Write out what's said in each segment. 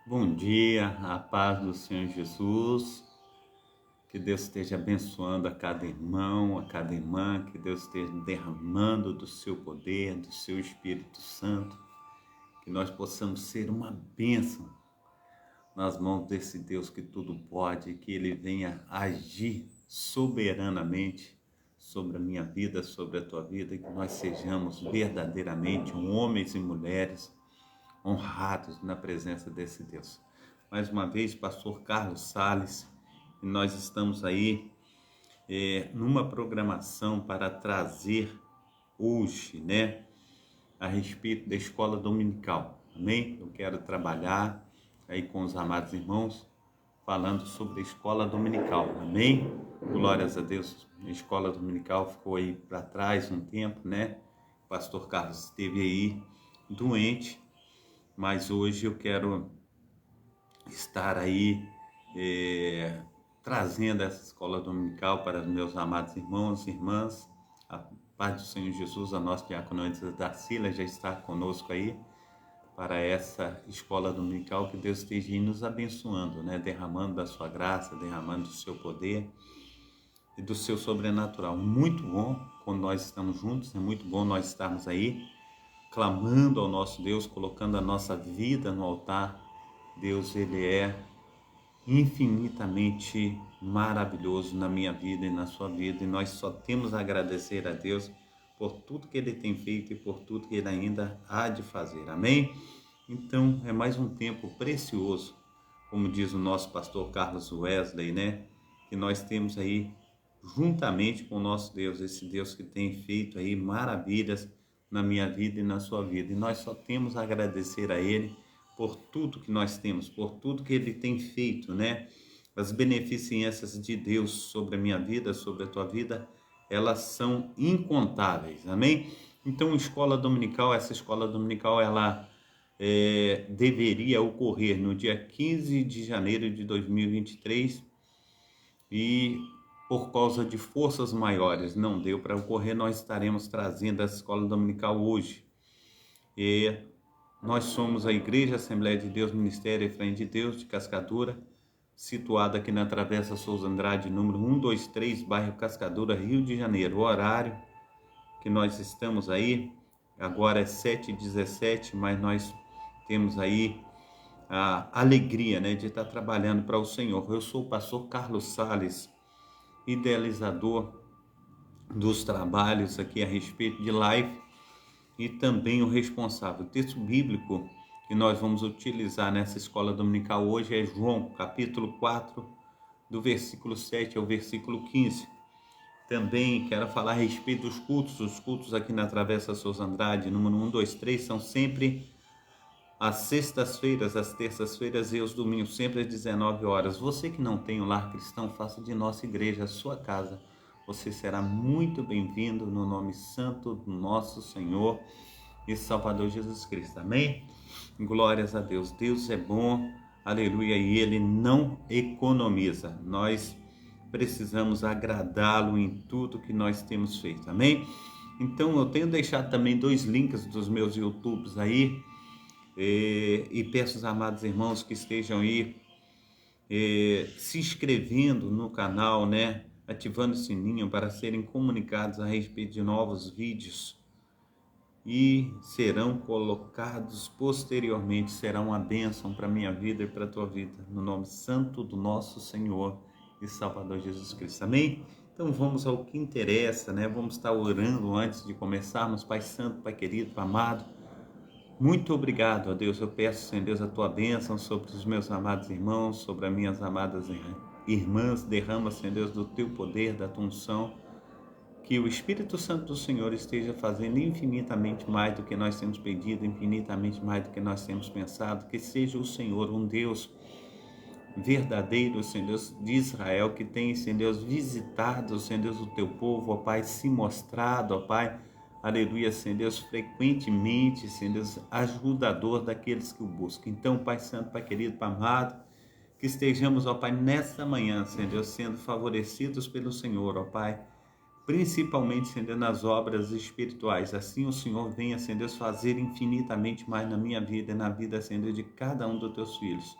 Bom dia, a paz do Senhor Jesus, que Deus esteja abençoando a cada irmão, a cada irmã, que Deus esteja derramando do seu poder, do seu Espírito Santo, que nós possamos ser uma bênção nas mãos desse Deus que tudo pode, que Ele venha agir soberanamente sobre a minha vida, sobre a tua vida, e que nós sejamos verdadeiramente homens e mulheres honrados na presença desse Deus. Mais uma vez, pastor Carlos Sales, e nós estamos aí numa programação para trazer hoje, a respeito da escola dominical, amém? Eu quero trabalhar aí com os amados irmãos, falando sobre a escola dominical, amém? Glórias a Deus, a escola dominical ficou aí para trás um tempo, O pastor Carlos esteve aí doente, mas hoje eu quero estar aí trazendo essa escola dominical para os meus amados irmãos e irmãs. A paz do Senhor Jesus, a nossa diaconisa Darcília já está conosco aí para essa escola dominical. Que Deus esteja aí nos abençoando, derramando da sua graça, derramando do seu poder e do seu sobrenatural. Muito bom quando nós estamos juntos, é muito bom nós estarmos aí clamando ao nosso Deus, colocando a nossa vida no altar. Deus, Ele é infinitamente maravilhoso na minha vida e na sua vida, e nós só temos a agradecer a Deus por tudo que Ele tem feito e por tudo que Ele ainda há de fazer, amém? Então, é mais um tempo precioso, como diz o nosso pastor Carlos Wesley, que nós temos aí, juntamente com o nosso Deus, esse Deus que tem feito aí maravilhas na minha vida e na sua vida, e nós só temos a agradecer a Ele por tudo que nós temos, por tudo que Ele tem feito, As beneficências de Deus sobre a minha vida, sobre a tua vida, elas são incontáveis, amém? Então, essa escola dominical, ela deveria ocorrer no dia 15 de janeiro de 2023 e por causa de forças maiores não deu para ocorrer. Nós estaremos trazendo essa escola dominical hoje. E nós somos a Igreja Assembleia de Deus, Ministério Efraim de Deus, de Cascadura, situada aqui na Travessa Souza Andrade, número 123, bairro Cascadura, Rio de Janeiro. O horário que nós estamos aí, agora é 7h17, mas nós temos aí a alegria, de estar trabalhando para o Senhor. Eu sou o pastor Carlos Sales, idealizador dos trabalhos aqui a respeito de live e também o responsável. O texto bíblico que nós vamos utilizar nessa escola dominical hoje é João, capítulo 4, do versículo 7 ao versículo 15. Também quero falar a respeito dos cultos. Os cultos aqui na Travessa Souza Andrade, número 123, são sempre às sextas-feiras, às terças-feiras e aos domingos, sempre às 19 horas. Você que não tem um lar cristão, faça de nossa igreja a sua casa. Você será muito bem-vindo no nome santo do nosso Senhor e Salvador Jesus Cristo. Amém? Glórias a Deus. Deus é bom, aleluia, e Ele não economiza. Nós precisamos agradá-lo em tudo que nós temos feito. Amém? Então, eu tenho deixado também 2 links dos meus YouTubes aí, e peço aos amados irmãos que estejam aí se inscrevendo no canal, ativando o sininho para serem comunicados a respeito de novos vídeos e serão colocados posteriormente, serão uma bênção para a minha vida e para a tua vida, no nome santo do nosso Senhor e Salvador Jesus Cristo, amém? Então vamos ao que interessa, Vamos estar orando antes de começarmos. Pai Santo, Pai querido, Pai amado, muito obrigado, ó Deus. Eu peço, Senhor Deus, a tua bênção sobre os meus amados irmãos, sobre as minhas amadas irmãs. Derrama, Senhor Deus, do teu poder, da tua unção, que o Espírito Santo do Senhor esteja fazendo infinitamente mais do que nós temos pedido, infinitamente mais do que nós temos pensado. Que seja o Senhor um Deus verdadeiro, Senhor Deus de Israel, que tem, Senhor Deus, visitado, Senhor Deus, o teu povo, ó Pai, se mostrado, ó Pai, aleluia, Senhor Deus, frequentemente, Senhor Deus, ajudador daqueles que o buscam. Então, Pai Santo, Pai querido, Pai amado, que estejamos, ó Pai, nessa manhã, Senhor Deus, sendo favorecidos pelo Senhor, ó Pai, principalmente, Senhor Deus, nas obras espirituais. Assim o Senhor venha, Senhor Deus, fazer infinitamente mais na minha vida e na vida, Senhor Deus, de cada um dos teus filhos.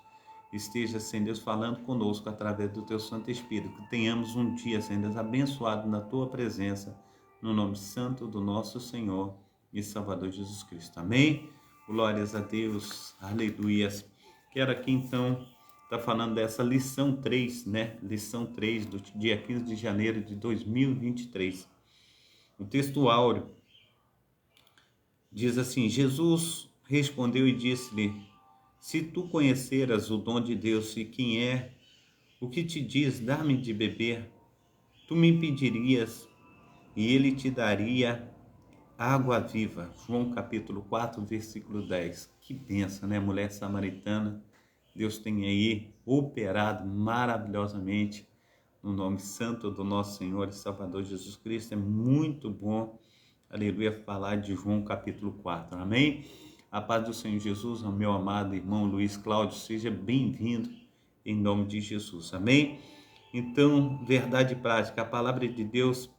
Esteja, Senhor Deus, falando conosco através do teu Santo Espírito. Que tenhamos um dia, Senhor Deus, abençoado na tua presença, no nome santo do nosso Senhor e Salvador Jesus Cristo. Amém? Glórias a Deus. Aleluias. Quero aqui, então, estar falando dessa lição 3, né? Lição 3 do dia 15 de janeiro de 2023. O texto áureo diz assim: Jesus respondeu e disse-lhe: se tu conheceras o dom de Deus e quem é, o que te diz, dá-me de beber, tu me pedirias e ele te daria água viva. João capítulo 4, versículo 10. Que bênção, né? Mulher samaritana. Deus tem aí operado maravilhosamente no nome santo do nosso Senhor e Salvador Jesus Cristo. É muito bom, aleluia, falar de João capítulo 4. Amém? A paz do Senhor Jesus, ao meu amado irmão Luiz Cláudio, seja bem-vindo em nome de Jesus. Amém? Então, verdade prática, a palavra de Deus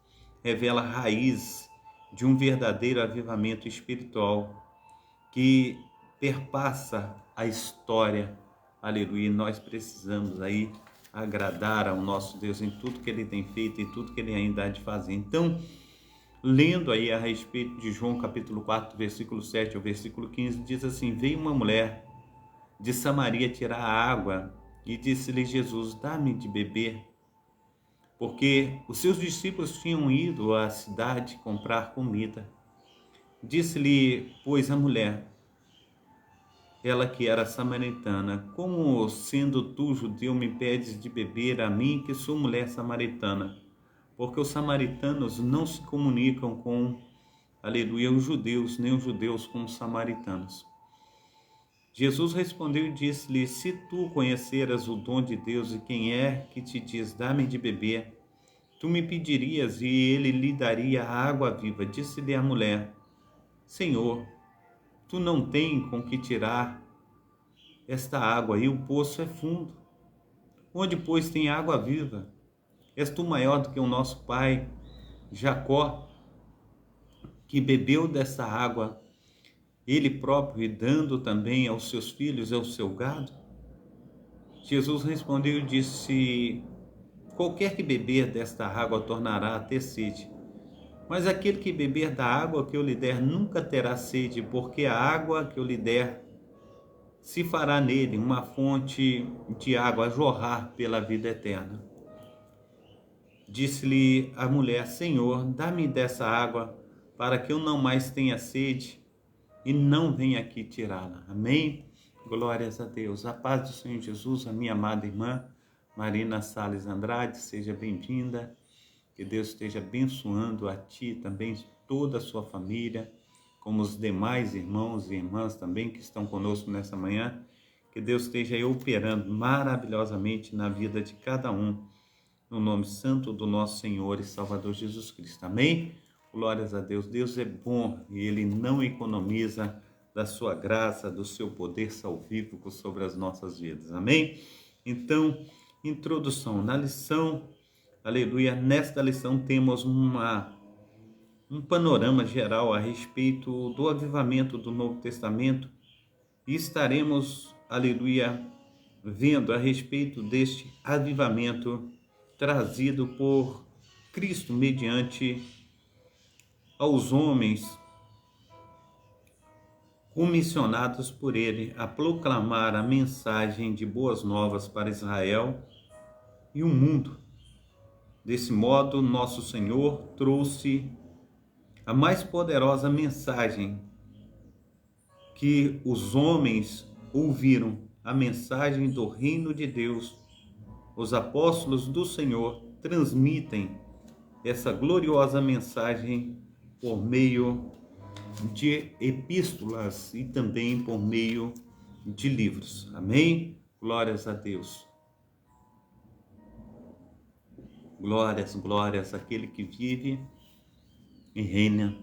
revela a raiz de um verdadeiro avivamento espiritual que perpassa a história. Aleluia. E nós precisamos aí agradar ao nosso Deus em tudo que ele tem feito e tudo que ele ainda há de fazer. Então, lendo aí a respeito de João capítulo 4, versículo 7 ao versículo 15, diz assim: veio uma mulher de Samaria tirar água e disse-lhe Jesus: dá-me de beber. Porque os seus discípulos tinham ido à cidade comprar comida. Disse-lhe, pois, a mulher, ela que era samaritana: como sendo tu judeu me pedes de beber a mim, que sou mulher samaritana? Porque os samaritanos não se comunicam com, aleluia, os judeus, nem os judeus com os samaritanos. Jesus respondeu e disse-lhe: se tu conheceras o dom de Deus e quem é que te diz, dá-me de beber, tu me pedirias e ele lhe daria a água viva. Disse-lhe a mulher: Senhor, tu não tens com que tirar esta água e o poço é fundo. Onde, pois, tem água viva? És tu maior do que o nosso pai Jacó, que bebeu dessa água, ele próprio, e dando também aos seus filhos e ao seu gado? Jesus respondeu e disse: qualquer que beber desta água tornará a ter sede. Mas aquele que beber da água que eu lhe der nunca terá sede, porque a água que eu lhe der se fará nele uma fonte de água a jorrar pela vida eterna. Disse-lhe a mulher: Senhor, dá-me dessa água, para que eu não mais tenha sede e não venha aqui tirá-la. Amém? Glórias a Deus. A paz do Senhor Jesus, a minha amada irmã Marina Salles Andrade, seja bem-vinda. Que Deus esteja abençoando a ti também, toda a sua família, como os demais irmãos e irmãs também que estão conosco nessa manhã. Que Deus esteja aí operando maravilhosamente na vida de cada um, no nome santo do nosso Senhor e Salvador Jesus Cristo. Amém? Glórias a Deus. Deus é bom e Ele não economiza da sua graça, do seu poder salvífico sobre as nossas vidas. Amém? Então, introdução. Na lição, aleluia, nesta lição temos um panorama geral a respeito do avivamento do Novo Testamento e estaremos, aleluia, vendo a respeito deste avivamento trazido por Cristo mediante aos homens comissionados por ele a proclamar a mensagem de boas novas para Israel e o mundo. Desse modo, nosso Senhor trouxe a mais poderosa mensagem que os homens ouviram, a mensagem do reino de Deus. Os apóstolos do Senhor transmitem essa gloriosa mensagem por meio de epístolas e também por meio de livros. Amém? Glórias a Deus. Glórias, glórias àquele que vive e reina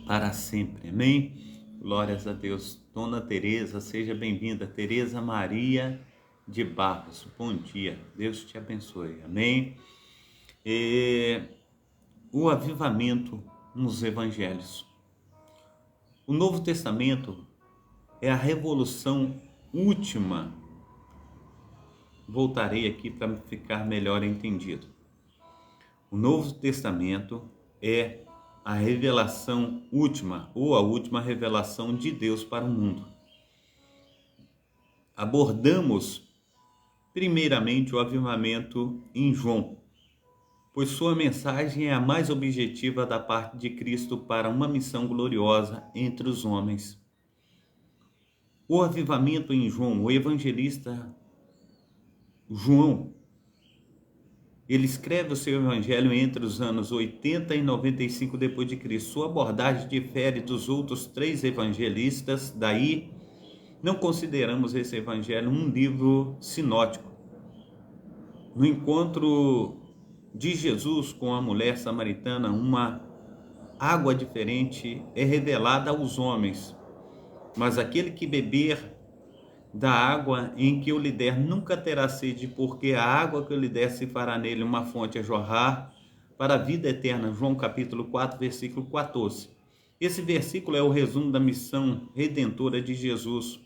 para sempre. Amém? Glórias a Deus. Dona Teresa, seja bem-vinda. Teresa Maria de Barros, bom dia. Deus te abençoe. Amém? o avivamento nos evangelhos. O Novo Testamento é a revolução última. Voltarei aqui para ficar melhor entendido. O Novo Testamento é a revelação última, ou a última revelação de Deus para o mundo. Abordamos primeiramente o avivamento em João, pois sua mensagem é a mais objetiva da parte de Cristo para uma missão gloriosa entre os homens. O avivamento em João, o evangelista João, ele escreve o seu evangelho entre os anos 80 e 95 depois de Cristo. Sua abordagem difere dos outros 3 evangelistas, daí não consideramos esse evangelho um livro sinótico. No encontro de Jesus com a mulher samaritana, uma água diferente é revelada aos homens, mas aquele que beber da água em que eu lhe der nunca terá sede, porque a água que eu lhe der se fará nele uma fonte a jorrar para a vida eterna. João capítulo 4, versículo 14. Esse versículo é o resumo da missão redentora de Jesus: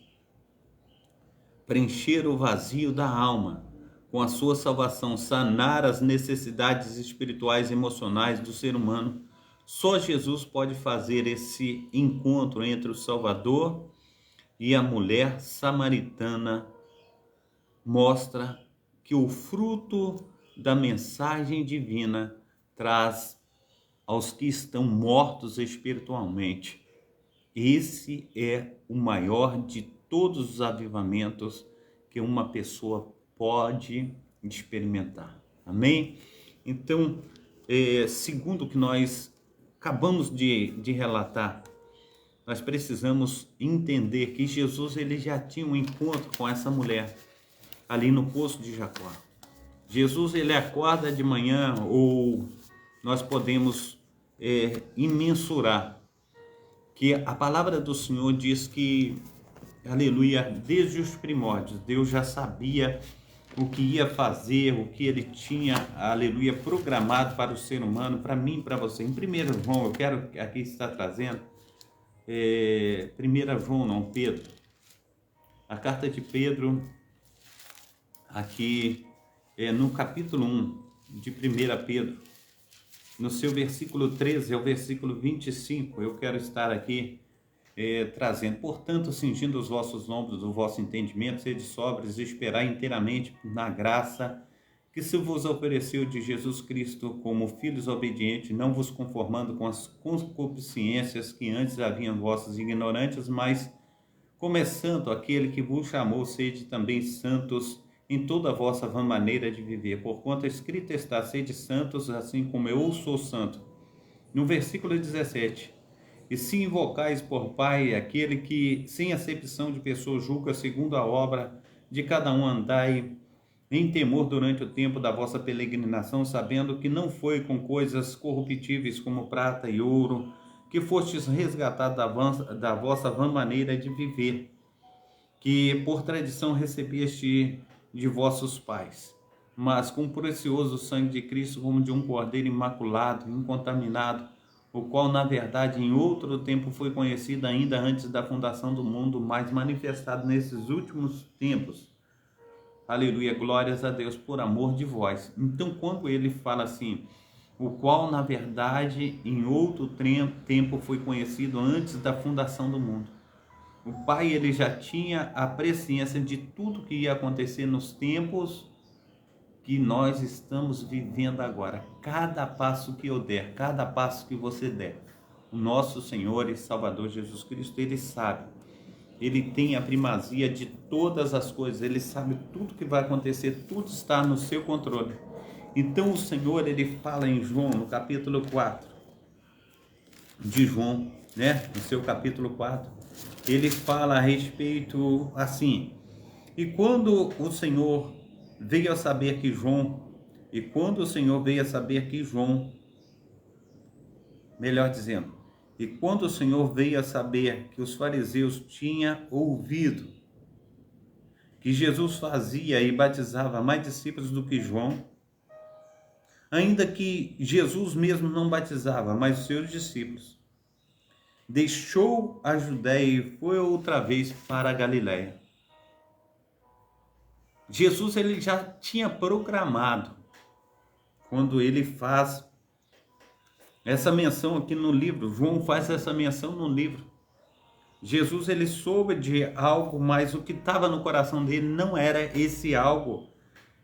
preencher o vazio da alma com a sua salvação, sanar as necessidades espirituais e emocionais do ser humano. Só Jesus pode fazer esse encontro entre o Salvador e a mulher samaritana. Mostra que o fruto da mensagem divina traz aos que estão mortos espiritualmente. Esse é o maior de todos os avivamentos que uma pessoa pode experimentar. Amém? Então, segundo o que nós acabamos de relatar, nós precisamos entender que Jesus ele já tinha um encontro com essa mulher ali no poço de Jacó. Jesus ele acorda de manhã, ou nós podemos imensurar que a palavra do Senhor diz que, aleluia, desde os primórdios, Deus já sabia o que ia fazer, o que ele tinha, aleluia, programado para o ser humano, para mim e para você. Em 1 João, eu quero aqui estar trazendo, 1 João não, Pedro, a carta de Pedro, aqui no capítulo 1 de 1 Pedro, no seu versículo 13 ao versículo 25, eu quero estar aqui trazendo. Portanto, cingindo os vossos ombros do vosso entendimento, sede sóbrios e esperai inteiramente na graça que se vos ofereceu de Jesus Cristo como filhos obedientes, não vos conformando com as concupiscências que antes haviam vossos ignorantes, mas como é santo aquele que vos chamou, sede também santos em toda a vossa vã maneira de viver, porquanto escrito está: sede santos, assim como eu sou santo. No versículo 17, e se invocais por Pai aquele que, sem acepção de pessoas, julga segundo a obra de cada um, andai em temor durante o tempo da vossa peregrinação, sabendo que não foi com coisas corruptíveis como prata e ouro que fostes resgatados da vossa vã maneira de viver, que por tradição recebeste de vossos pais, mas com o precioso sangue de Cristo, como de um cordeiro imaculado, incontaminado, o qual na verdade em outro tempo foi conhecido ainda antes da fundação do mundo, mas manifestado nesses últimos tempos. Aleluia, glórias a Deus, por amor de vós. Então, quando ele fala assim, o qual na verdade em outro tempo foi conhecido antes da fundação do mundo, o Pai ele já tinha a presciência de tudo que ia acontecer nos tempos que nós estamos vivendo agora. Cada passo que eu der, cada passo que você der, o nosso Senhor e Salvador Jesus Cristo, ele sabe. Ele tem a primazia de todas as coisas, ele sabe tudo que vai acontecer, tudo está no seu controle. Então o Senhor, ele fala em João, no capítulo 4 de João, no seu capítulo 4, ele fala a respeito assim: e quando o Senhor veio a saber que João, melhor dizendo, e quando o Senhor veio a saber que os fariseus tinham ouvido que Jesus fazia e batizava mais discípulos do que João, ainda que Jesus mesmo não batizava, mas os seus discípulos, deixou a Judéia e foi outra vez para a Galiléia. Jesus ele já tinha programado, quando ele faz essa menção aqui no livro, João faz essa menção no livro. Jesus ele soube de algo, mas o que estava no coração dele não era esse algo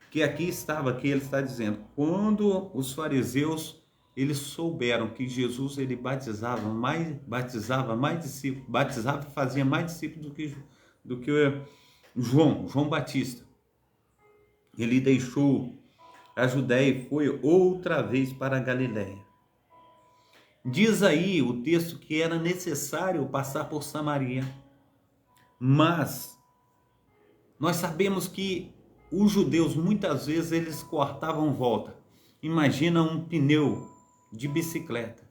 que aqui estava, que ele está dizendo. Quando os fariseus eles souberam que Jesus ele batizava mais discípulos, batizava e fazia mais discípulos do que João Batista. Ele deixou a Judéia e foi outra vez para a Galiléia. Diz aí o texto que era necessário passar por Samaria, mas nós sabemos que os judeus muitas vezes eles cortavam volta. Imagina um pneu de bicicleta.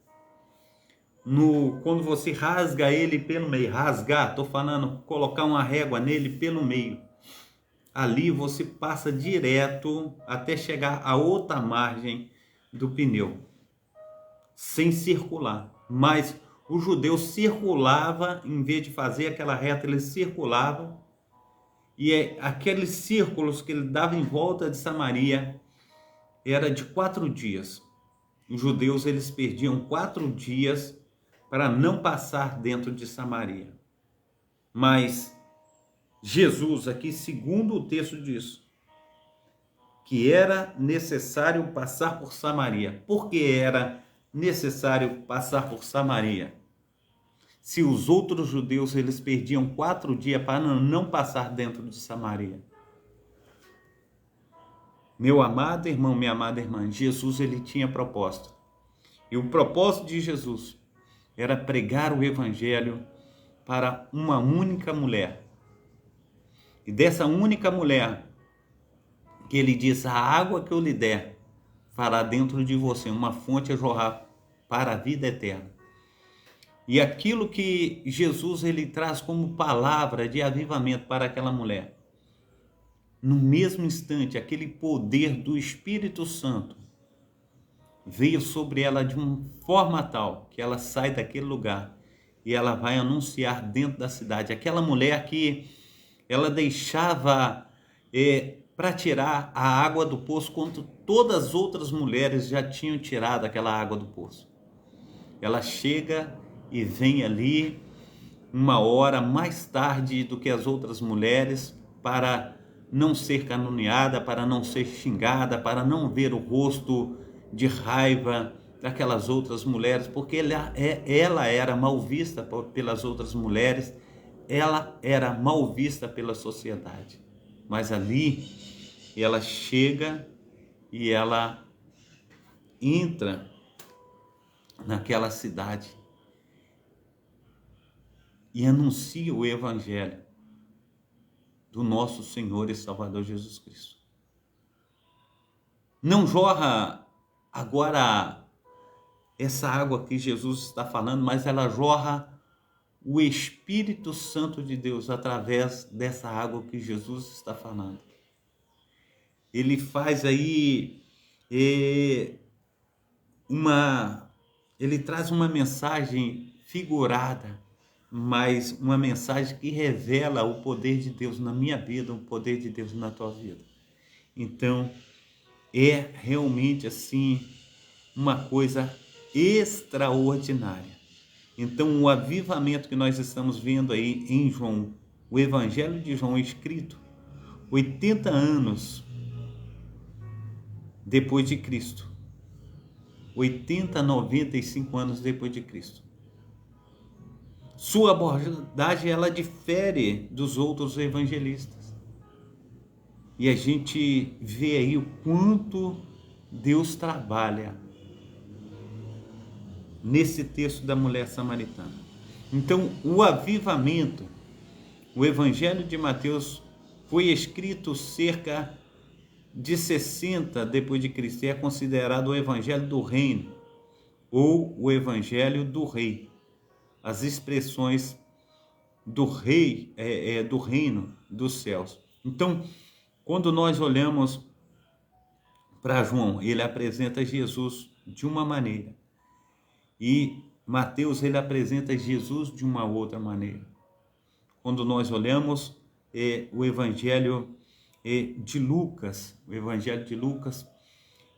Quando você rasga ele pelo meio, rasgar, estou falando colocar uma régua nele pelo meio. Ali você passa direto até chegar a outra margem do pneu, sem circular. Mas o judeu circulava, em vez de fazer aquela reta, ele circulava. E aqueles círculos que ele dava em volta de Samaria era de 4 dias. Os judeus eles perdiam 4 dias para não passar dentro de Samaria. Mas Jesus aqui, segundo o texto diz, que era necessário passar por Samaria. Por que era necessário passar por Samaria? Se os outros judeus eles perdiam 4 dias para não passar dentro de Samaria. Meu amado irmão, minha amada irmã, Jesus ele tinha propósito. E o propósito de Jesus era pregar o evangelho para uma única mulher. E dessa única mulher, que ele diz, a água que eu lhe der, fará dentro de você uma fonte a jorrar para a vida eterna. E aquilo que Jesus ele traz como palavra de avivamento para aquela mulher, no mesmo instante, aquele poder do Espírito Santo veio sobre ela de uma forma tal que ela sai daquele lugar e ela vai anunciar dentro da cidade. Aquela mulher que ela deixava para tirar a água do poço, quando todas as outras mulheres já tinham tirado aquela água do poço. Ela chega e vem ali 1 hora mais tarde do que as outras mulheres, para não ser caluniada, para não ser xingada, para não ver o rosto de raiva daquelas outras mulheres, porque ela era mal vista pelas outras mulheres, ela era mal vista pela sociedade. Mas ali ela chega e ela entra naquela cidade e anuncia o evangelho do nosso Senhor e Salvador Jesus Cristo. Não jorra agora essa água que Jesus está falando, mas ela jorra o Espírito Santo de Deus através dessa água que Jesus está falando. Ele faz aí ele traz uma mensagem figurada, mas uma mensagem que revela o poder de Deus na minha vida, o poder de Deus na tua vida. Então, é realmente assim uma coisa extraordinária. Então, o avivamento que nós estamos vendo aí em João, o Evangelho de João escrito 80 anos depois de Cristo, 95 anos depois de Cristo. Sua abordagem ela difere dos outros evangelistas. E a gente vê aí o quanto Deus trabalha nesse texto da mulher samaritana. Então, o avivamento, o Evangelho de Mateus foi escrito cerca de 60 depois de Cristo. É considerado o Evangelho do Reino ou o Evangelho do Rei. As expressões do rei, do reino dos céus. Então, quando nós olhamos para João, ele apresenta Jesus de uma maneira. E Mateus, ele apresenta Jesus de uma outra maneira. Quando nós olhamos o Evangelho de Lucas,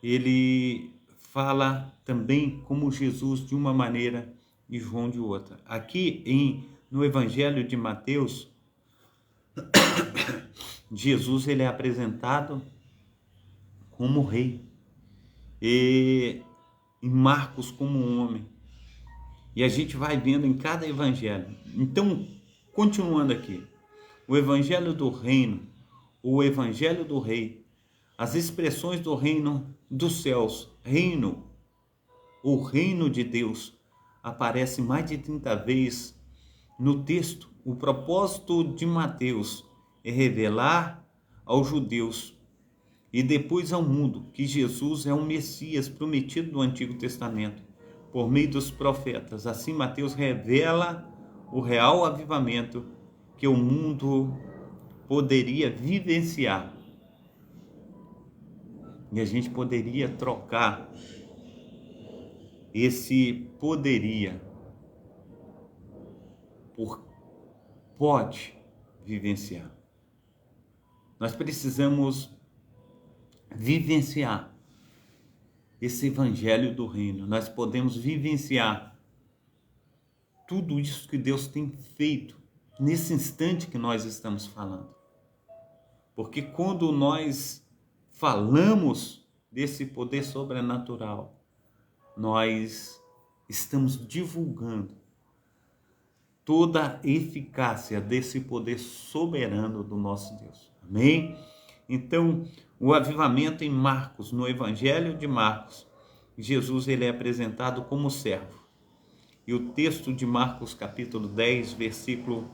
ele fala também como Jesus de uma maneira e João de outra. Aqui no Evangelho de Mateus, Jesus ele é apresentado como rei, e em Marcos como um homem. E a gente vai vendo em cada evangelho. Então, continuando aqui, o evangelho do reino, o evangelho do rei, as expressões do reino dos céus, reino, o reino de Deus, aparece mais de 30 vezes no texto. O propósito de Mateus é revelar aos judeus e depois ao mundo que Jesus é o Messias prometido do Antigo Testamento, por meio dos profetas. Assim, Mateus revela o real avivamento que o mundo poderia vivenciar. E a gente poderia trocar esse poderia por pode vivenciar. Nós precisamos vivenciar esse evangelho do reino. Nós podemos vivenciar tudo isso que Deus tem feito nesse instante que nós estamos falando. Porque quando nós falamos desse poder sobrenatural, nós estamos divulgando toda a eficácia desse poder soberano do nosso Deus. Amém? Então, o avivamento em Marcos, no Evangelho de Marcos, Jesus ele é apresentado como servo. E o texto de Marcos capítulo 10, versículo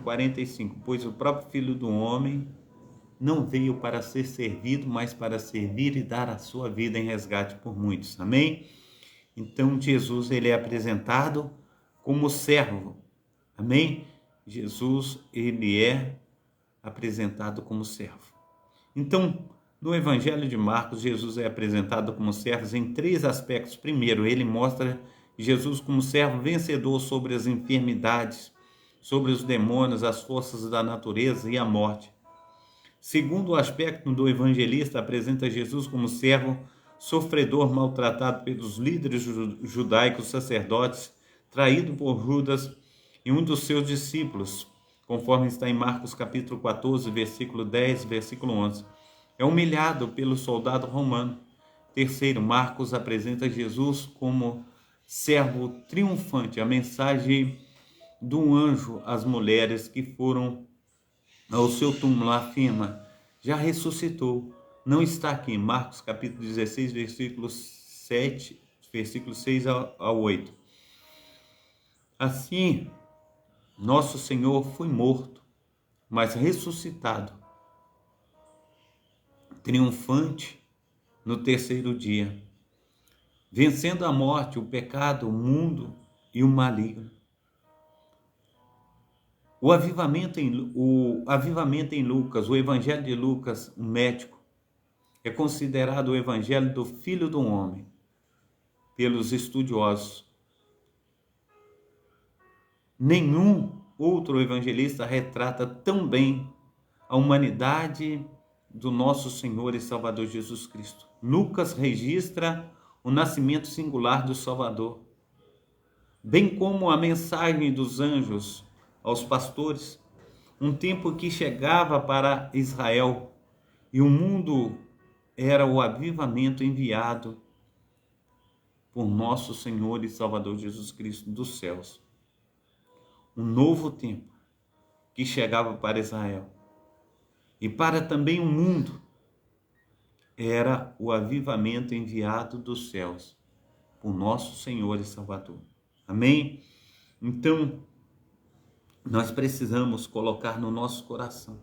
45, pois o próprio Filho do Homem não veio para ser servido, mas para servir e dar a sua vida em resgate por muitos. Amém? Então, Jesus ele é apresentado como servo. Amém? Jesus ele é apresentado como servo. Então, no Evangelho de Marcos, Jesus é apresentado como servo em 3 aspectos. Primeiro, ele mostra Jesus como servo vencedor sobre as enfermidades, sobre os demônios, as forças da natureza e a morte. Segundo aspecto do evangelista, apresenta Jesus como servo sofredor, maltratado pelos líderes judaicos, sacerdotes, traído por Judas e um dos seus discípulos, conforme está em Marcos capítulo 14, versículo 10, versículo 11. É humilhado pelo soldado romano. Terceiro, Marcos apresenta Jesus como servo triunfante. A mensagem do anjo às mulheres que foram ao seu túmulo afirma: já ressuscitou. Não está aqui. Marcos capítulo 16, versículo 7, versículo 6 ao 8. Assim, nosso Senhor foi morto, mas ressuscitado, triunfante no terceiro dia, vencendo a morte, o pecado, o mundo e o maligno. O avivamento em Lucas, o Evangelho de Lucas, o médico, é considerado o Evangelho do Filho do Homem pelos estudiosos. Nenhum outro evangelista retrata tão bem a humanidade do nosso Senhor e Salvador Jesus Cristo. Lucas registra o nascimento singular do Salvador, bem como a mensagem dos anjos aos pastores, um tempo que chegava para Israel e o mundo era o avivamento enviado por nosso Senhor e Salvador Jesus Cristo dos céus. Um novo tempo que chegava para Israel e para também o mundo era o avivamento enviado dos céus por nosso Senhor e Salvador. Amém? Então, nós precisamos colocar no nosso coração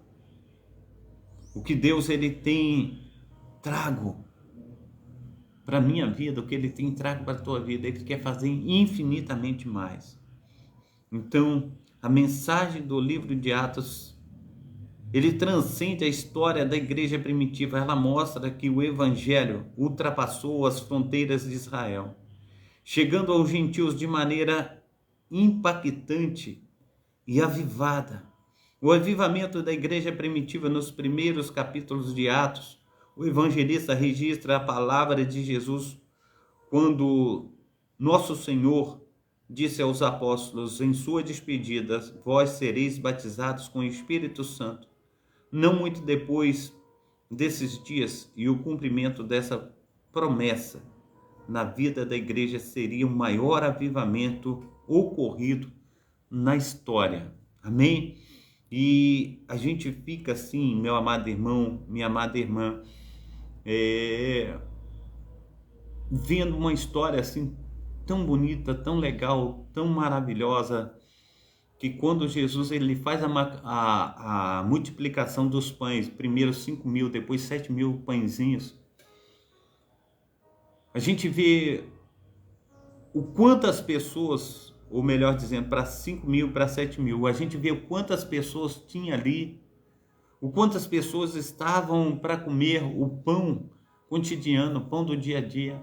o que Deus ele tem trago para a minha vida, o que Ele tem trago para a tua vida. Ele quer fazer infinitamente mais. Então, a mensagem do livro de Atos Ele transcende a história da igreja primitiva. Ela mostra que o evangelho ultrapassou as fronteiras de Israel, chegando aos gentios de maneira impactante e avivada. O avivamento da igreja primitiva nos primeiros capítulos de Atos, o evangelista registra a palavra de Jesus quando nosso Senhor disse aos apóstolos em sua despedida: vós sereis batizados com o Espírito Santo. Não muito depois desses dias e o cumprimento dessa promessa na vida da igreja seria o maior avivamento ocorrido na história. Amém? E a gente fica assim, meu amado irmão, minha amada irmã, vendo uma história assim tão bonita, tão legal, tão maravilhosa, que quando Jesus ele faz a multiplicação dos pães, primeiro 5.000, depois 7.000 pãezinhos, a gente vê o quantas pessoas, ou melhor dizendo, para 5.000, para 7.000, a gente vê o quantas pessoas tinha ali, o quantas pessoas estavam para comer o pão cotidiano, o pão do dia a dia.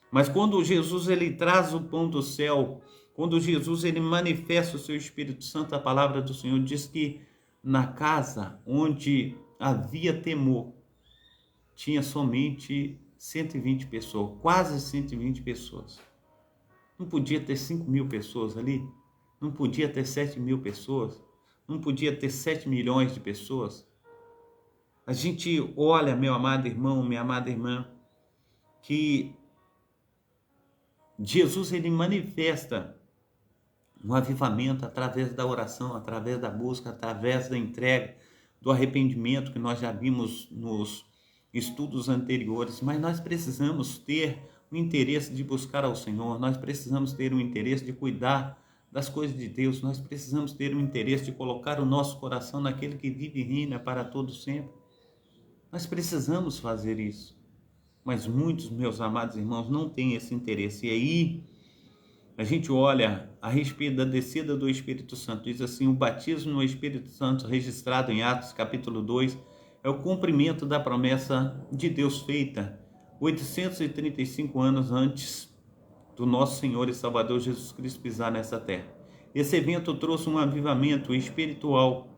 Mas quando Jesus ele traz o pão do céu, quando Jesus ele manifesta o seu Espírito Santo, a palavra do Senhor diz que na casa onde havia temor, tinha somente 120 pessoas, quase 120 pessoas. Não podia ter 5.000 pessoas ali? Não podia ter 7.000 pessoas? Não podia ter 7 milhões de pessoas? A gente olha, meu amado irmão, minha amada irmã, que Jesus ele manifesta um avivamento através da oração, através da busca, através da entrega, do arrependimento que nós já vimos nos estudos anteriores, mas nós precisamos ter o interesse de buscar ao Senhor, nós precisamos ter o interesse de cuidar das coisas de Deus, nós precisamos ter o interesse de colocar o nosso coração naquele que vive e reina para todo sempre. Nós precisamos fazer isso, mas muitos, meus amados irmãos, não têm esse interesse. E aí a gente olha a respeito da descida do Espírito Santo, diz assim: o batismo no Espírito Santo registrado em Atos capítulo 2 é o cumprimento da promessa de Deus feita 835 anos antes do nosso Senhor e Salvador Jesus Cristo pisar nessa terra. Esse evento trouxe um avivamento espiritual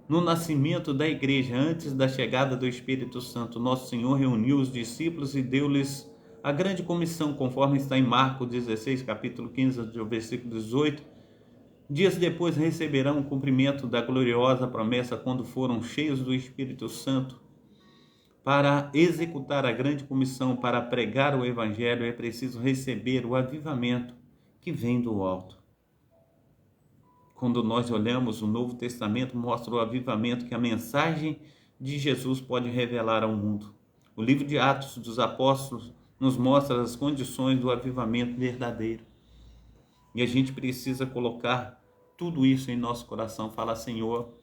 no nascimento da igreja. Antes da chegada do Espírito Santo, nosso Senhor reuniu os discípulos e deu-lhes a grande comissão, conforme está em Marcos 16, capítulo 15, versículo 18. Dias depois receberão o cumprimento da gloriosa promessa quando foram cheios do Espírito Santo. Para executar a grande comissão, para pregar o Evangelho, é preciso receber o avivamento que vem do alto. Quando nós olhamos o Novo Testamento, mostra o avivamento que a mensagem de Jesus pode revelar ao mundo. O livro de Atos dos Apóstolos nos mostra as condições do avivamento verdadeiro. E a gente precisa colocar tudo isso em nosso coração. Falar: Senhor,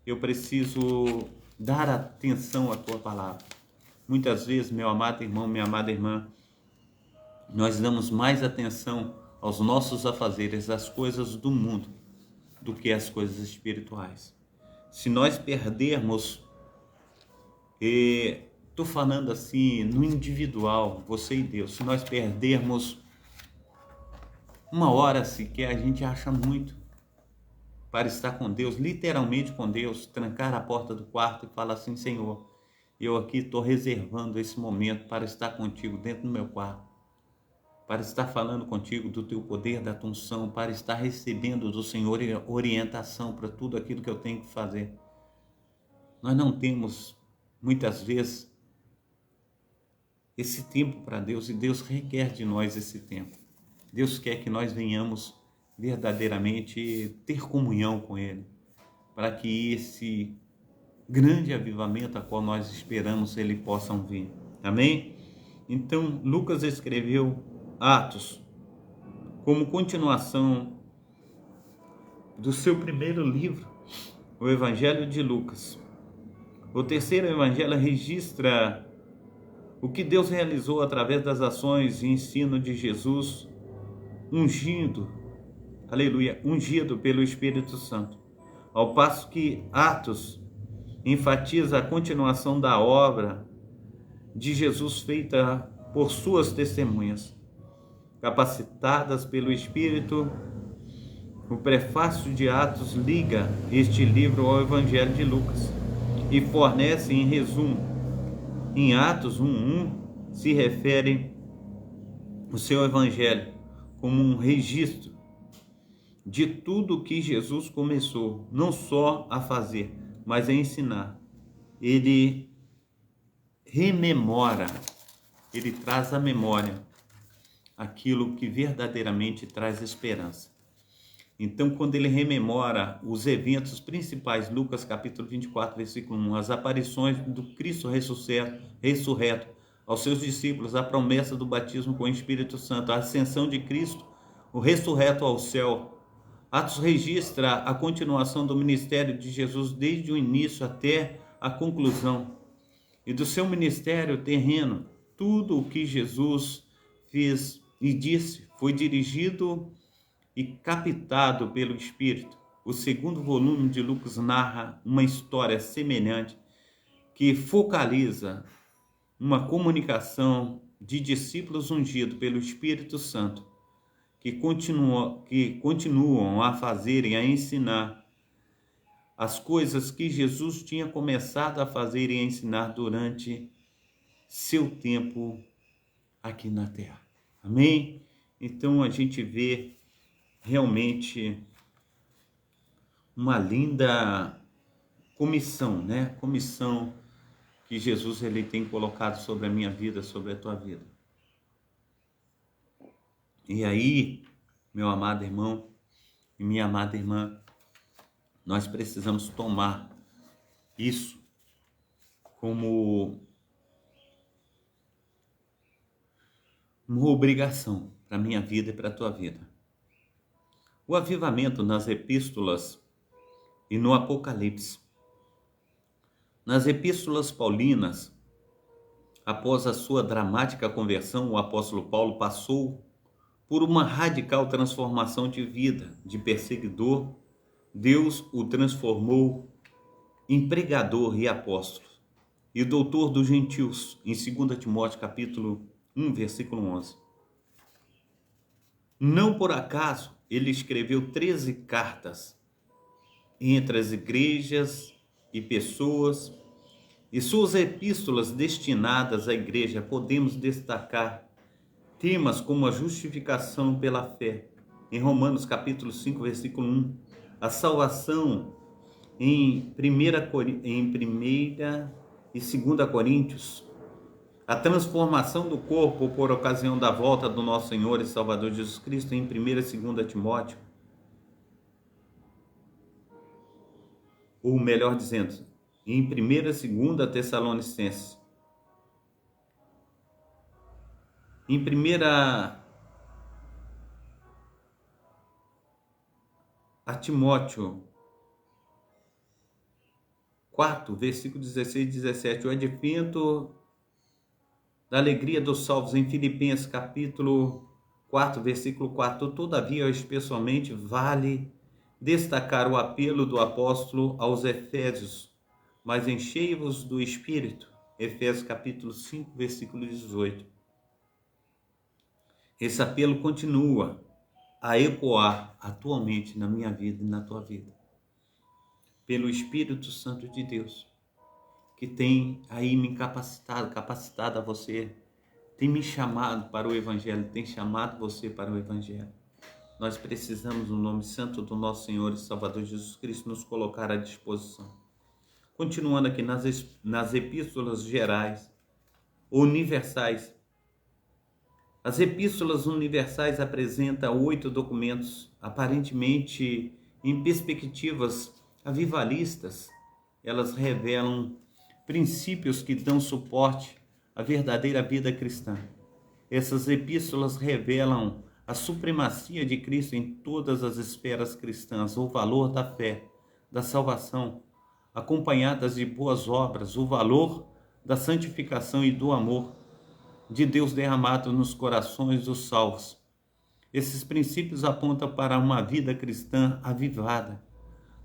eu preciso dar atenção à Tua palavra. Muitas vezes, meu amado irmão, minha amada irmã, nós damos mais atenção aos nossos afazeres, às coisas do mundo, do que às coisas espirituais. Se nós perdermos, estou falando assim, no individual, você e Deus, se nós perdermos uma hora sequer, a gente acha muito para estar com Deus, literalmente com Deus, trancar a porta do quarto e falar assim: Senhor, eu aqui estou reservando esse momento para estar contigo dentro do meu quarto, para estar falando contigo do teu poder, da tua unção, para estar recebendo do Senhor orientação para tudo aquilo que eu tenho que fazer. Nós não temos, muitas vezes, esse tempo para Deus, e Deus requer de nós esse tempo. Deus quer que nós venhamos verdadeiramente ter comunhão com Ele, para que esse grande avivamento a qual nós esperamos, Ele possa vir. Amém? Então, Lucas escreveu Atos como continuação do seu primeiro livro, o Evangelho de Lucas. O terceiro evangelho registra o que Deus realizou através das ações e ensino de Jesus, ungido pelo Espírito Santo. Ao passo que Atos enfatiza a continuação da obra de Jesus feita por suas testemunhas. Capacitadas pelo Espírito, o prefácio de Atos liga este livro ao Evangelho de Lucas e fornece em resumo. Em Atos 1:1 se refere o seu Evangelho como um registro de tudo o que Jesus começou, não só a fazer, mas a ensinar. Ele rememora, ele traz à memória aquilo que verdadeiramente traz esperança. Então, quando ele rememora os eventos principais, Lucas capítulo 24, versículo 1, as aparições do Cristo ressurreto aos seus discípulos, a promessa do batismo com o Espírito Santo, a ascensão de Cristo, o ressurreto ao céu. Atos registra a continuação do ministério de Jesus desde o início até a conclusão. E do seu ministério terreno, tudo o que Jesus fez e disse foi dirigido e captado pelo Espírito. O segundo volume de Lucas narra uma história semelhante que focaliza uma comunicação de discípulos ungidos pelo Espírito Santo que continuam a fazer e a ensinar as coisas que Jesus tinha começado a fazer e a ensinar durante seu tempo aqui na terra. Amém? Então a gente vê realmente uma linda comissão, né? Comissão que Jesus ele tem colocado sobre a minha vida, sobre a tua vida. E aí, meu amado irmão e minha amada irmã, nós precisamos tomar isso como uma obrigação para a minha vida e para a tua vida. O avivamento nas epístolas e no Apocalipse. Nas epístolas paulinas, após a sua dramática conversão, o apóstolo Paulo passou por uma radical transformação de vida. De perseguidor, Deus o transformou em pregador e apóstolo e doutor dos gentios, em 2 Timóteo capítulo 1, versículo 11. Não por acaso ele escreveu 13 cartas entre as igrejas e pessoas, e suas epístolas destinadas à igreja podemos destacar temas como a justificação pela fé, em Romanos capítulo 5, versículo 1, a salvação em 1 e 2 Coríntios, a transformação do corpo por ocasião da volta do nosso Senhor e Salvador Jesus Cristo em 1 e 2 Timóteo, ou melhor dizendo, em 1 e 2 Tessalonicenses, em 1 Timóteo 4, versículo 16 e 17, o advento da alegria dos salvos em Filipenses capítulo 4, versículo 4. Todavia, especialmente, vale destacar o apelo do apóstolo aos Efésios, mas enchei-vos do Espírito, Efésios capítulo 5, versículo 18. Esse apelo continua a ecoar atualmente na minha vida e na tua vida, pelo Espírito Santo de Deus, que tem aí me capacitado a você, tem me chamado para o Evangelho, tem chamado você para o Evangelho. Nós precisamos, no nome santo do nosso Senhor e Salvador Jesus Cristo, nos colocar à disposição. Continuando aqui nas epístolas gerais, universais. As epístolas universais apresentam 8 documentos, aparentemente em perspectivas avivalistas. Elas revelam princípios que dão suporte à verdadeira vida cristã. Essas epístolas revelam a supremacia de Cristo em todas as esferas cristãs, o valor da fé, da salvação, acompanhadas de boas obras, o valor da santificação e do amor de Deus derramado nos corações dos salvos. Esses princípios apontam para uma vida cristã avivada,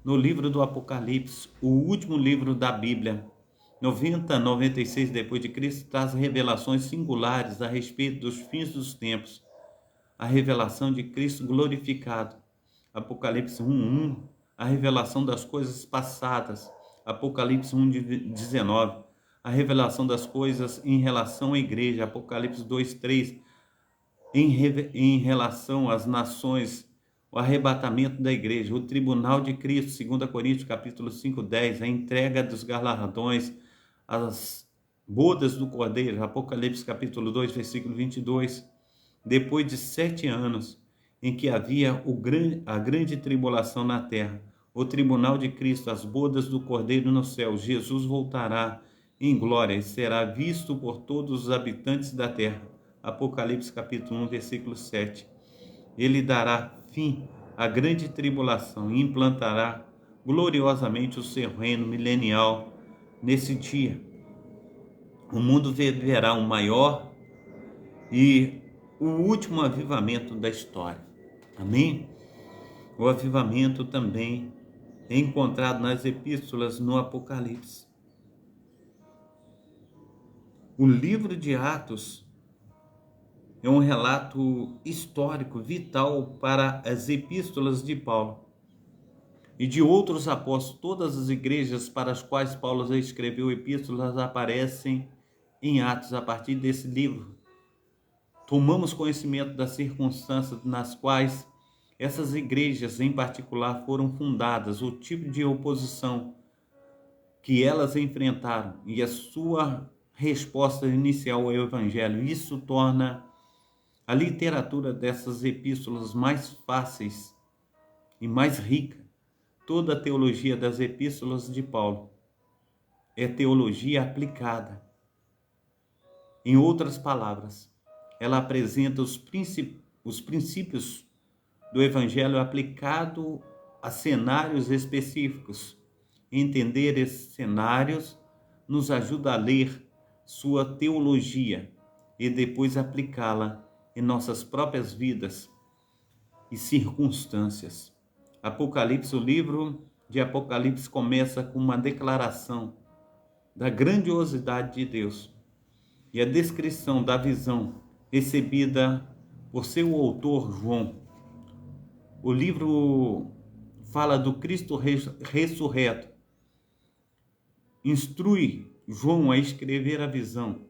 no livro do Apocalipse, o último livro da Bíblia, 90, 96 depois de Cristo, traz revelações singulares a respeito dos fins dos tempos, a revelação de Cristo glorificado. Apocalipse 1:1, a revelação das coisas passadas. Apocalipse 1:19, a revelação das coisas em relação à igreja. Apocalipse 2:3, em relação às nações, o arrebatamento da igreja, o tribunal de Cristo. 2 Coríntios capítulo 5:10, a entrega dos galardões, as bodas do Cordeiro. Apocalipse capítulo 2, versículo 22. Depois de 7 anos em que havia a grande tribulação na terra, o tribunal de Cristo, as bodas do Cordeiro no céu, Jesus voltará em glória e será visto por todos os habitantes da terra. Apocalipse capítulo 1, versículo 7. Ele dará fim à grande tribulação e implantará gloriosamente o seu reino milenial. Nesse dia, o mundo viverá o maior e o último avivamento da história. Amém? O avivamento também é encontrado nas epístolas no Apocalipse. O livro de Atos é um relato histórico vital para as epístolas de Paulo e de outros apóstolos. Todas as igrejas para as quais Paulo escreveu epístolas aparecem em Atos a partir desse livro. Tomamos conhecimento das circunstâncias nas quais essas igrejas em particular foram fundadas, o tipo de oposição que elas enfrentaram e a sua resposta inicial ao Evangelho. Isso torna a literatura dessas epístolas mais fáceis e mais rica. Toda a teologia das epístolas de Paulo é teologia aplicada. Em outras palavras, ela apresenta os princípios do Evangelho aplicado a cenários específicos. Entender esses cenários nos ajuda a ler sua teologia e depois aplicá-la em nossas próprias vidas e circunstâncias. Apocalipse, o livro de Apocalipse começa com uma declaração da grandiosidade de Deus e a descrição da visão recebida por seu autor João. O livro fala do Cristo ressurreto, instrui João a escrever a visão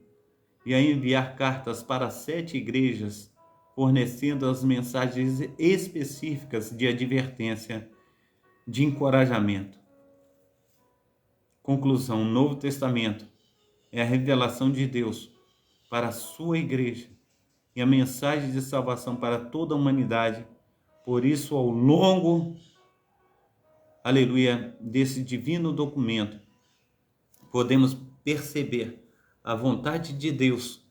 e a enviar cartas para 7 igrejas, fornecendo as mensagens específicas de advertência, de encorajamento. Conclusão: o Novo Testamento é a revelação de Deus para a sua igreja e a mensagem de salvação para toda a humanidade. Por isso, ao longo, aleluia, desse divino documento, podemos perceber a vontade de Deus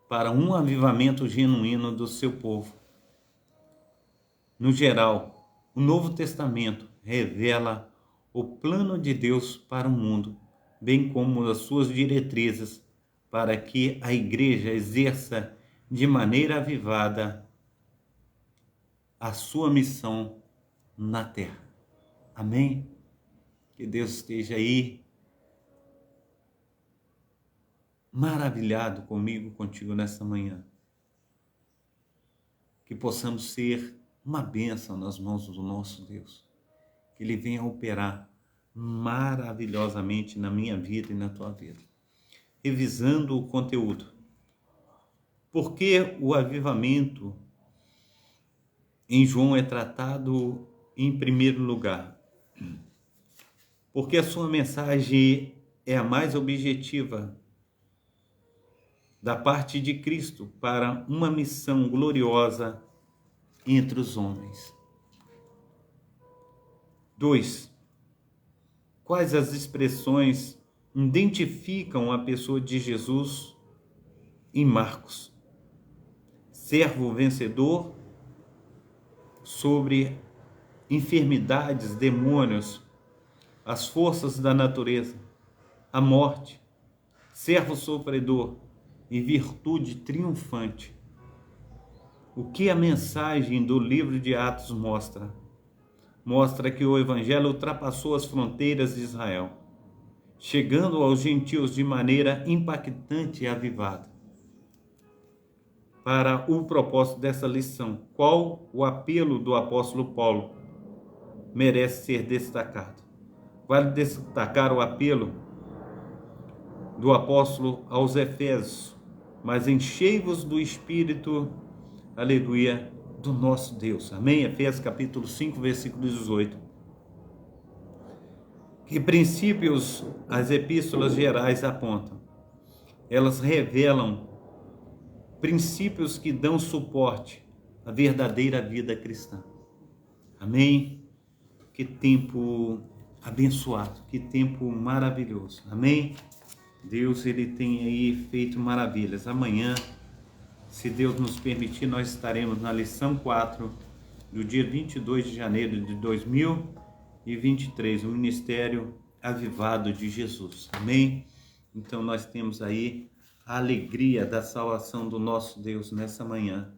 para um avivamento genuíno do seu povo. No geral, o Novo Testamento revela o plano de Deus para o mundo, bem como as suas diretrizes para que a igreja exerça de maneira avivada a sua missão na terra. Amém? Que Deus esteja aí maravilhado comigo, contigo nessa manhã. Que possamos ser uma bênção nas mãos do nosso Deus. Que Ele venha operar maravilhosamente na minha vida e na tua vida. Revisando o conteúdo. Por que o avivamento em João é tratado em primeiro lugar? Porque a sua mensagem é a mais objetiva da parte de Cristo para uma missão gloriosa entre os homens. 2. Quais as expressões identificam a pessoa de Jesus em Marcos? Servo vencedor, sobre enfermidades, demônios, as forças da natureza, a morte, servo sofredor e virtude triunfante. O que a mensagem do livro de Atos mostra? mostra que o Evangelho ultrapassou as fronteiras de Israel, chegando aos gentios de maneira impactante e avivada. Para o propósito dessa lição, qual o apelo do apóstolo Paulo merece ser destacado? Vale destacar o apelo do apóstolo aos Efésios, mas enchei-vos do Espírito, aleluia, do nosso Deus. Amém? Efésios capítulo 5, versículo 18. Que princípios as epístolas gerais apontam? Elas revelam princípios que dão suporte à verdadeira vida cristã. Amém? Que tempo abençoado, que tempo maravilhoso. Amém? Deus, ele tem aí feito maravilhas. Amanhã, se Deus nos permitir, nós estaremos na lição 4 do dia 22 de janeiro de 2023, o Ministério Avivado de Jesus. Amém? Então nós temos aí a alegria da salvação do nosso Deus nessa manhã,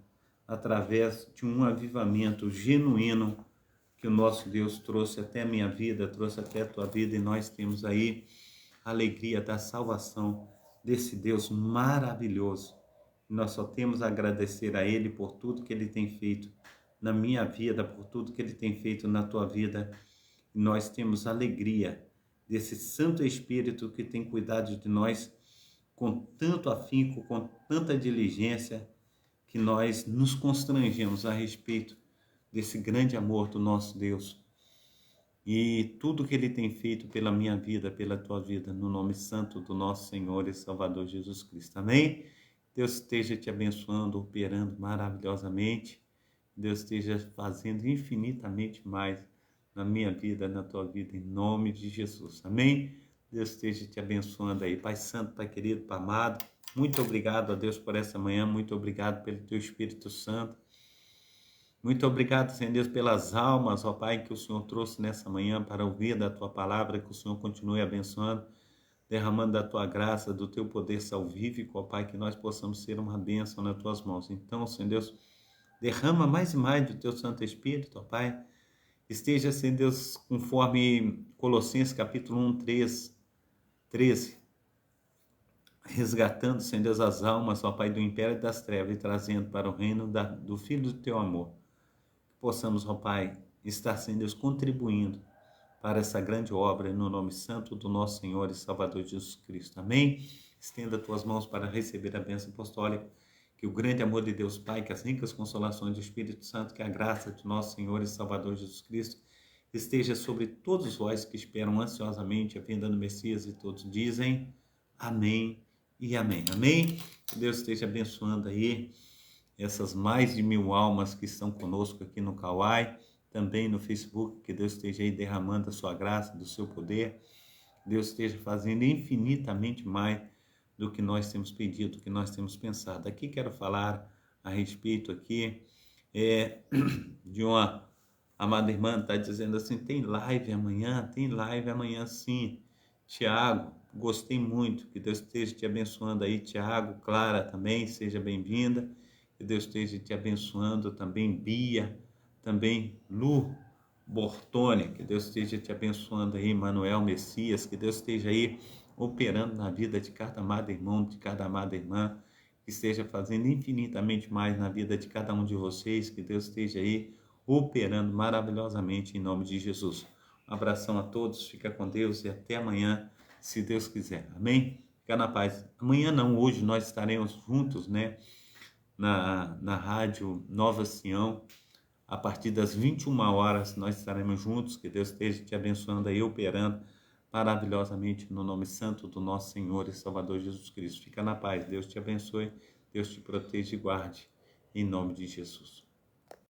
através de um avivamento genuíno que o nosso Deus trouxe até a minha vida, trouxe até a tua vida, e nós temos aí a alegria da salvação desse Deus maravilhoso. Nós só temos a agradecer a Ele por tudo que Ele tem feito na minha vida, por tudo que Ele tem feito na tua vida. E nós temos alegria desse Santo Espírito que tem cuidado de nós com tanto afinco, com tanta diligência, que nós nos constrangemos a respeito desse grande amor do nosso Deus. E tudo que Ele tem feito pela minha vida, pela tua vida, no nome santo do nosso Senhor e Salvador Jesus Cristo. Amém? Deus esteja te abençoando, operando maravilhosamente. Deus esteja fazendo infinitamente mais na minha vida, na tua vida, em nome de Jesus. Amém? Deus esteja te abençoando aí. Pai Santo, Pai querido, Pai amado, muito obrigado a Deus por essa manhã, muito obrigado pelo teu Espírito Santo. Muito obrigado, Senhor Deus, pelas almas, ó Pai, que o Senhor trouxe nessa manhã para ouvir da tua palavra, que o Senhor continue abençoando, derramando da tua graça, do teu poder salvífico, ó Pai, que nós possamos ser uma bênção nas tuas mãos. Então, Senhor Deus, derrama mais e mais do teu Santo Espírito, ó Pai. Esteja, Senhor Deus, conforme Colossenses capítulo 1, 13, resgatando, Senhor Deus, as almas, ó Pai, do império das trevas e trazendo para o reino do Filho do teu amor. Possamos, ó Pai, estar, Senhor Deus, contribuindo para essa grande obra no nome santo do nosso Senhor e Salvador Jesus Cristo. Amém? Estenda tuas mãos para receber a bênção apostólica, que o grande amor de Deus Pai, que as ricas consolações do Espírito Santo, que a graça de nosso Senhor e Salvador Jesus Cristo esteja sobre todos vós que esperam ansiosamente a vinda do Messias, e todos dizem amém e amém. Amém? Que Deus esteja abençoando aí essas mais de 1000 almas que estão conosco aqui no Kauai, também no Facebook. Que Deus esteja aí derramando a sua graça, do seu poder. Deus esteja fazendo infinitamente mais do que nós temos pedido, do que nós temos pensado. Aqui quero falar a respeito aqui de uma amada irmã, está dizendo assim, tem live amanhã sim. Tiago, gostei muito, que Deus esteja te abençoando aí, Tiago. Clara também, seja bem-vinda. Que Deus esteja te abençoando também, Bia, também Lu Bortoni, que Deus esteja te abençoando aí, Manuel Messias, que Deus esteja aí operando na vida de cada amado irmão, de cada amada irmã, que esteja fazendo infinitamente mais na vida de cada um de vocês, que Deus esteja aí operando maravilhosamente em nome de Jesus. Um abração a todos, fica com Deus e até amanhã, se Deus quiser. Amém? Fica na paz. Amanhã não, hoje nós estaremos juntos, né? Na rádio Nova Sião, a partir das 21 horas nós estaremos juntos. Que Deus esteja te abençoando aí, operando maravilhosamente no nome santo do nosso Senhor e Salvador Jesus Cristo. Fica na paz, Deus te abençoe, Deus te proteja e guarde, em nome de Jesus.